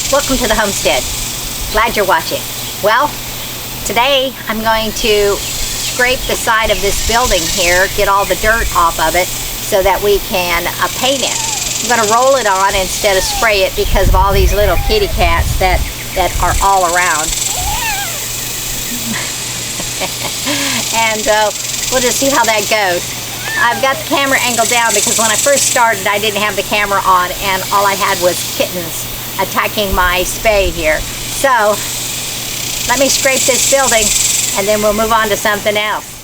Welcome to the homestead. Glad you're watching. Well, today I'm going to scrape the side of this building here, get all the dirt off of it so that we can paint it. I'm going to roll it on instead of spray it because of all these little kitty cats that are all around. And we'll just see how that goes. I've got the camera angled down because when I first started I didn't have the camera on and all I had was kittens attacking my spade here. So let me scrape this building and then we'll move on to something else.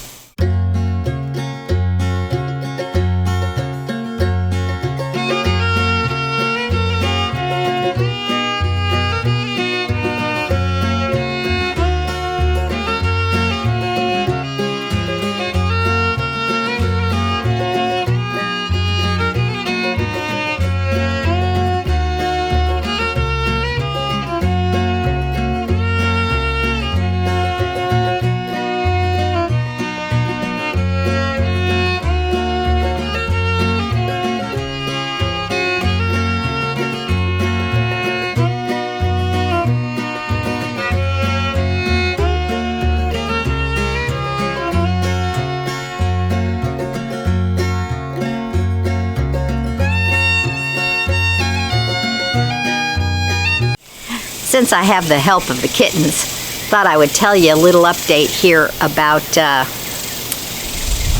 Since I have the help of the kittens, thought I would tell you a little update here about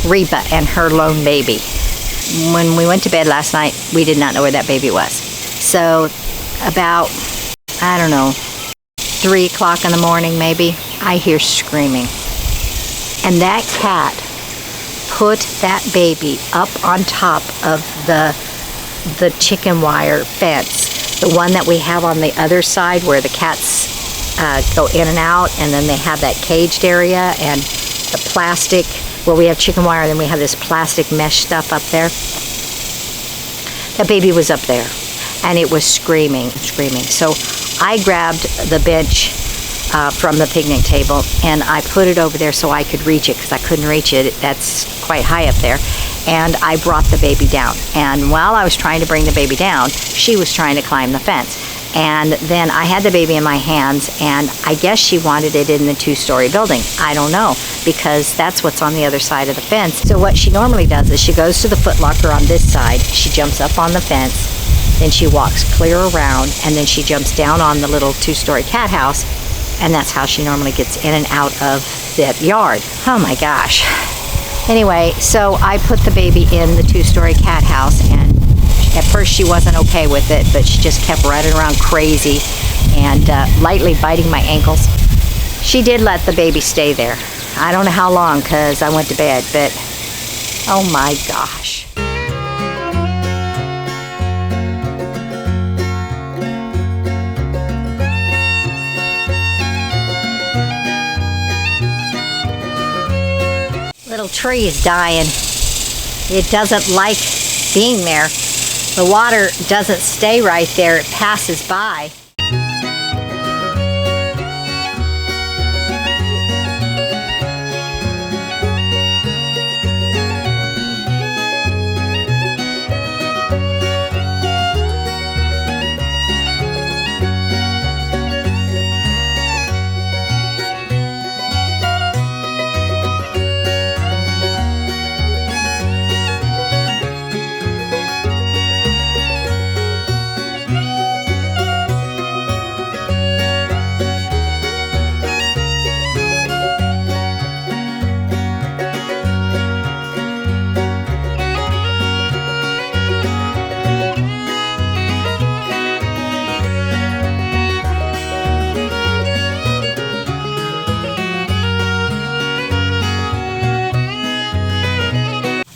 Reba and her lone baby. When we went to bed last night, we did not know where that baby was. So about, I don't know, 3 o'clock in the morning maybe, I hear screaming. And that cat put that baby up on top of the chicken wire fence. The one that we have on the other side where the cats go in and out, and then they have that caged area and the plastic where we have chicken wire, and then we have this plastic mesh stuff up there. That baby was up there and it was screaming. So I grabbed the bench from the picnic table and I put it over there so I could reach it because I couldn't reach it. That's quite high up there. And I brought the baby down. And while I was trying to bring the baby down, she was trying to climb the fence. And then I had the baby in my hands, and I guess she wanted it in the 2-story building. I don't know, because that's what's on the other side of the fence. So what she normally does is she goes to the foot locker on this side, she jumps up on the fence, then she walks clear around, and then she jumps down on the little 2-story cat house, and that's how she normally gets in and out of that yard. Oh my gosh. Anyway, so I put the baby in the 2-story cat house, and at first she wasn't okay with it, but she just kept running around crazy and lightly biting my ankles. She did let the baby stay there. I don't know how long because I went to bed, but oh my gosh. Little tree is dying. It doesn't like being there. The water doesn't stay right there, it passes by.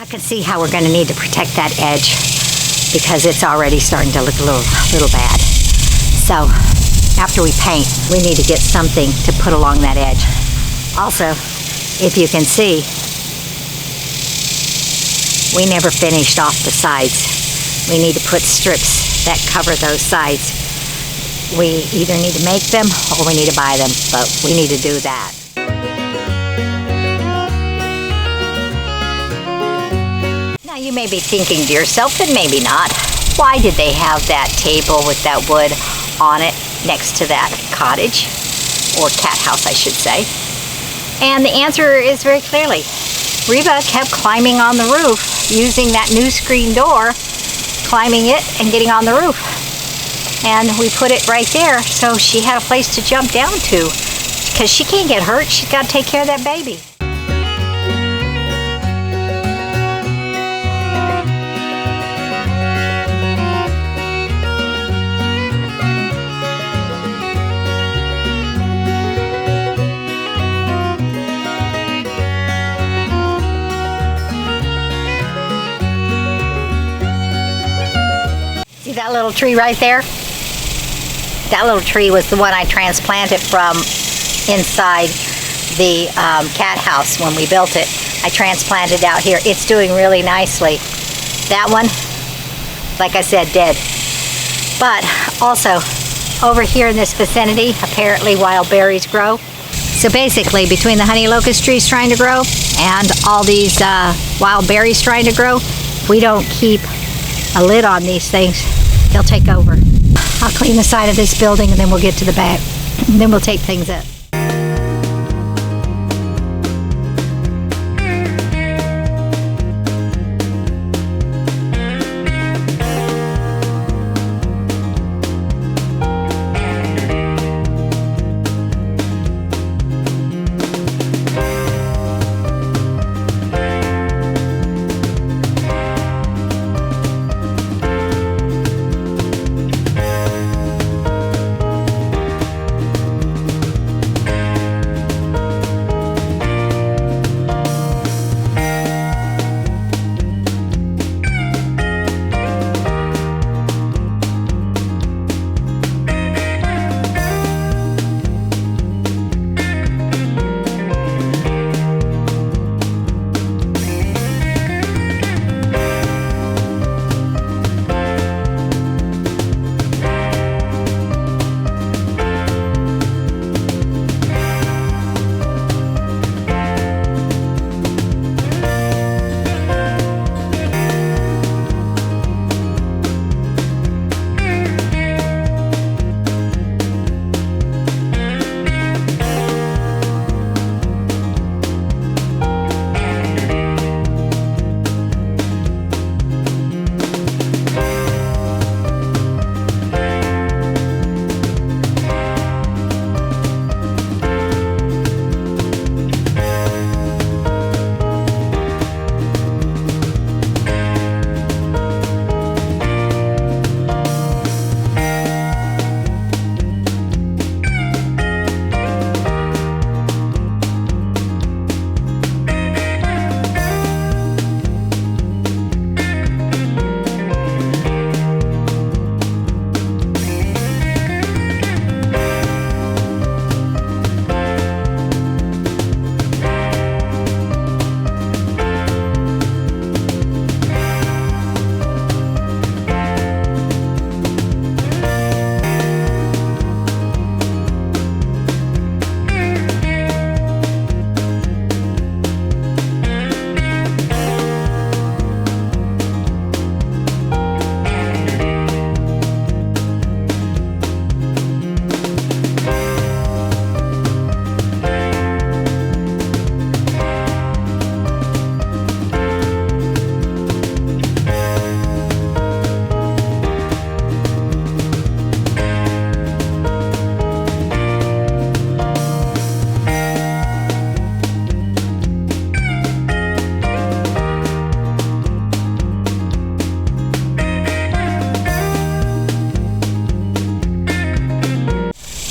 I can see how we're going to need to protect that edge because it's already starting to look a little bad. So after we paint, we need to get something to put along that edge. Also, if you can see, we never finished off the sides. We need to put strips that cover those sides. We either need to make them or we need to buy them, but we need to do that. You may be thinking to yourself, and maybe not, why did they have that table with that wood on it? next to that cottage, or cat house I should say? And the answer is very clearly, Reba kept climbing on the roof, using that new screen door, climbing it and getting on the roof. And we put it right there so she had a place to jump down to, because she can't get hurt. She's got to take care of that baby. See that little tree right there? That little tree was the one I transplanted from inside the cat house when we built it. I transplanted out here. It's doing really nicely. That one, like I said, dead. But also, over here in this vicinity, apparently wild berries grow. So basically, between the honey locust trees trying to grow and all these wild berries trying to grow, if we don't keep a lid on these things, they'll take over. I'll clean the side of this building and then we'll get to the back. And then we'll take things up.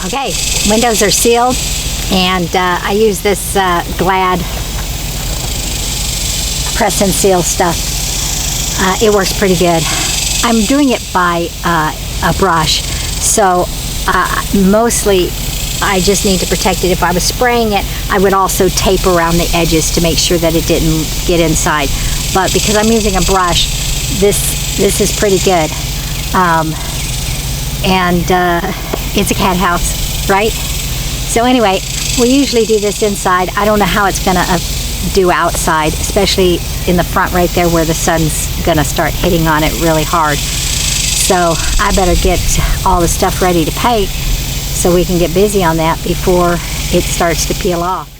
Okay, windows are sealed, and I use this Glad press and seal stuff. It works pretty good. I'm doing it by a brush, so mostly I just need to protect it. If I was spraying it, I would also tape around the edges to make sure that it didn't get inside. But because I'm using a brush, this is pretty good. It's a cat house, right? So anyway, we usually do this inside. I don't know how it's gonna do outside, especially in the front right there where the sun's gonna start hitting on it really hard. So I better get all the stuff ready to paint so we can get busy on that before it starts to peel off.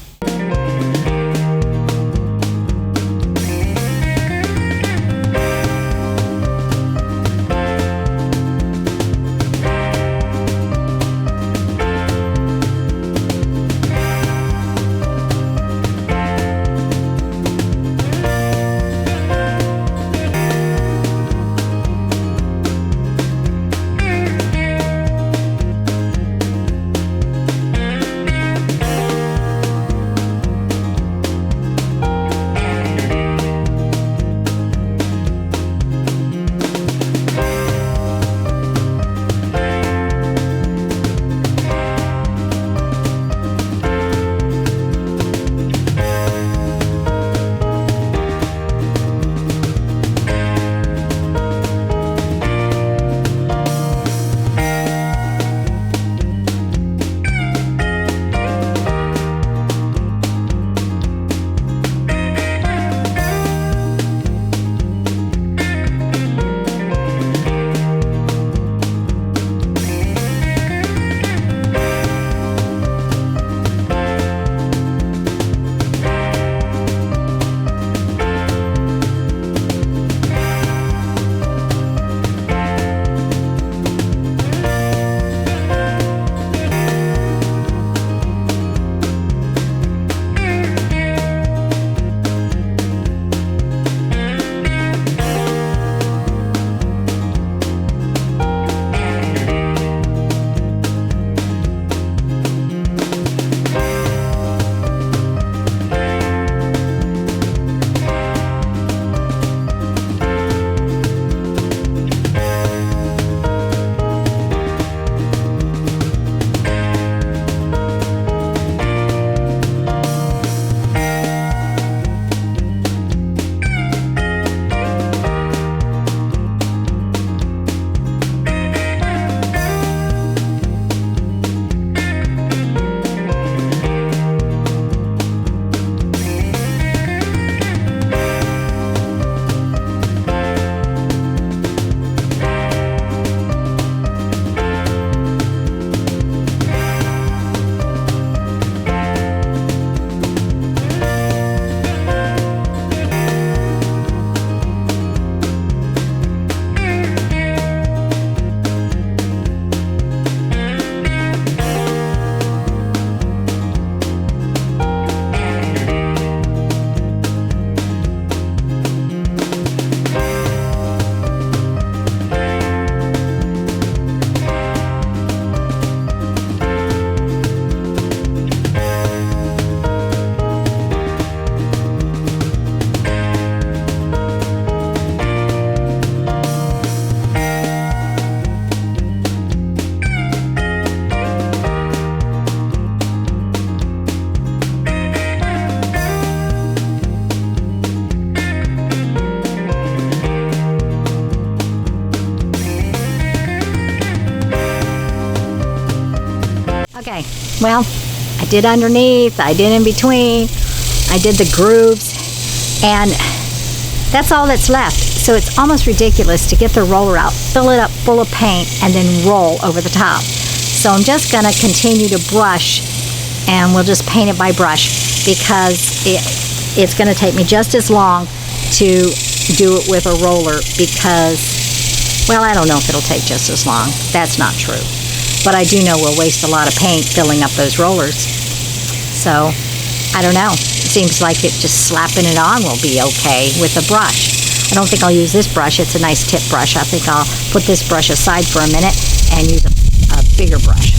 Okay, well, I did underneath, I did in between, I did the grooves, and that's all that's left. So it's almost ridiculous to get the roller out, fill it up full of paint, and then roll over the top. So I'm just gonna continue to brush, and we'll just paint it by brush, because it's gonna take me just as long to do it with a roller, because, well, I don't know if it'll take just as long. That's not true. But I do know we'll waste a lot of paint filling up those rollers. So, I don't know. It seems like it just slapping it on will be okay with a brush. I don't think I'll use this brush. It's a nice tip brush. I think I'll put this brush aside for a minute and use a bigger brush.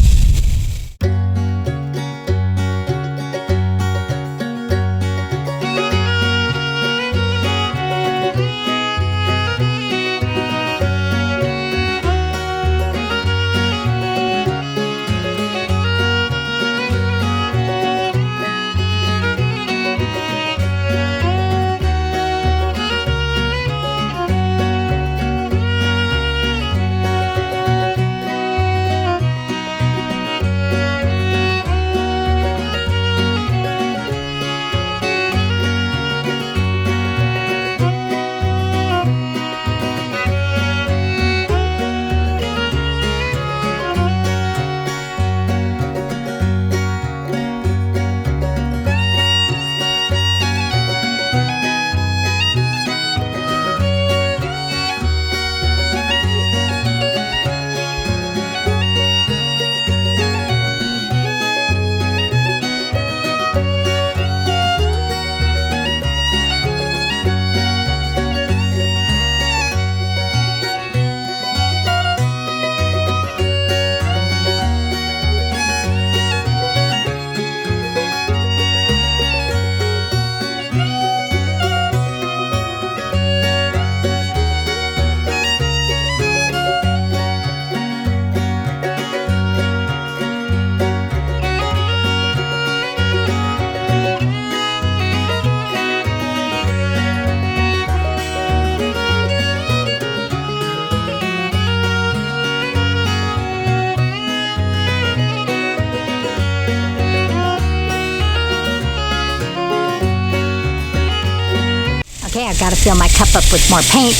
got to fill my cup up with more paint,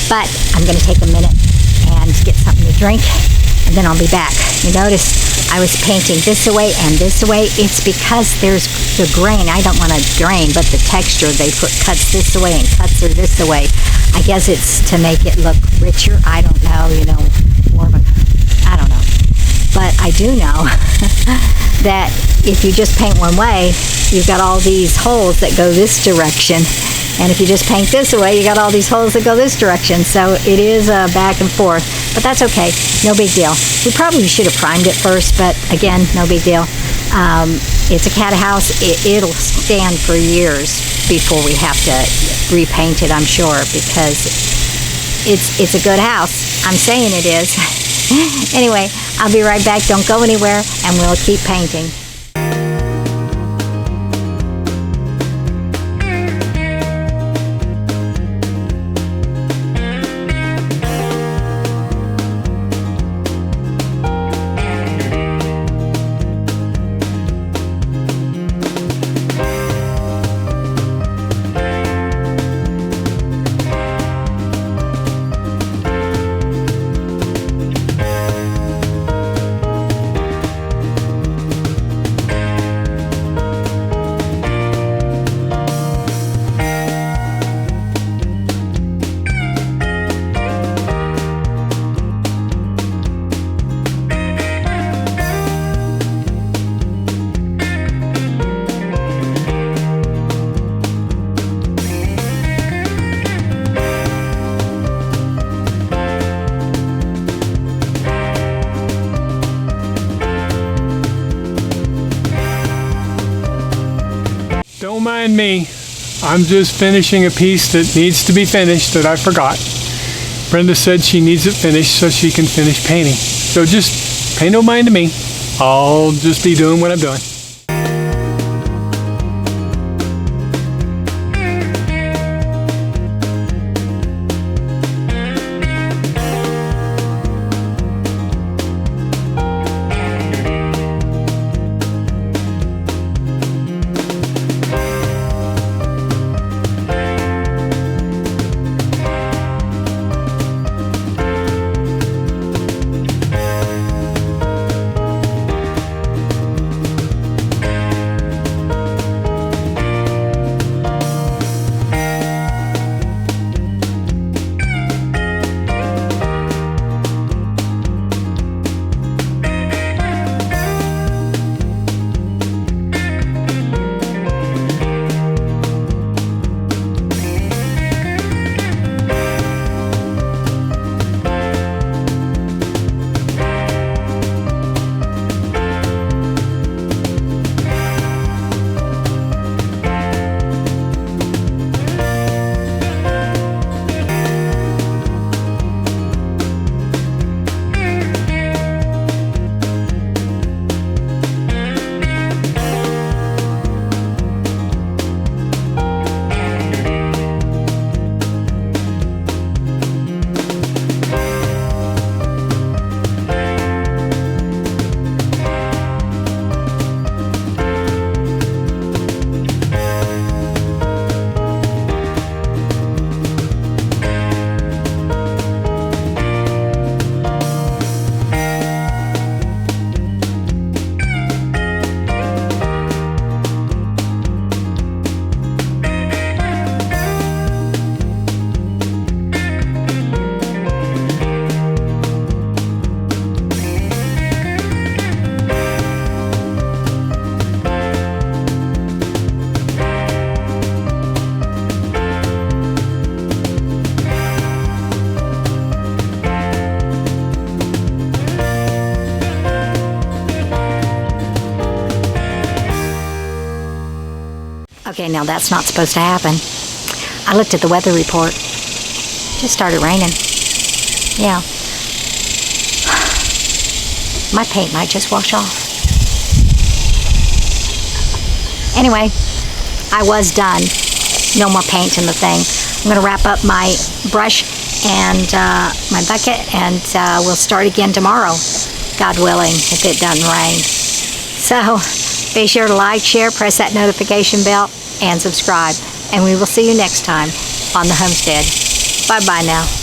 but I'm going to take a minute and get something to drink, and then I'll be back. You notice I was painting this away and this away. It's because there's the grain. I don't want to grain, but the texture, they put cuts this away and cuts are this away. I guess it's to make it look richer. I don't know, more of a, I don't know. But I do know that if you just paint one way, you've got all these holes that go this direction. And if you just paint this way, you got all these holes that go this direction. So it is back and forth, but that's okay. No big deal. We probably should have primed it first, but again, no big deal. It's a cat house. It'll stand for years before we have to repaint it, I'm sure, because it's a good house. I'm saying it is. Anyway, I'll be right back. Don't go anywhere, and we'll keep painting. Don't mind me. I'm just finishing a piece that needs to be finished that I forgot. Brenda said she needs it finished so she can finish painting. So just pay no mind to me. I'll just be doing what I'm doing. Okay, now that's not supposed to happen. I looked at the weather report. It just started raining. Yeah. My paint might just wash off. Anyway, I was done. No more paint in the thing. I'm going to wrap up my brush and my bucket, and we'll start again tomorrow, God willing, if it doesn't rain. So be sure to like, share, press that notification bell, and subscribe. and we will see you next time on the homestead. Bye-bye now.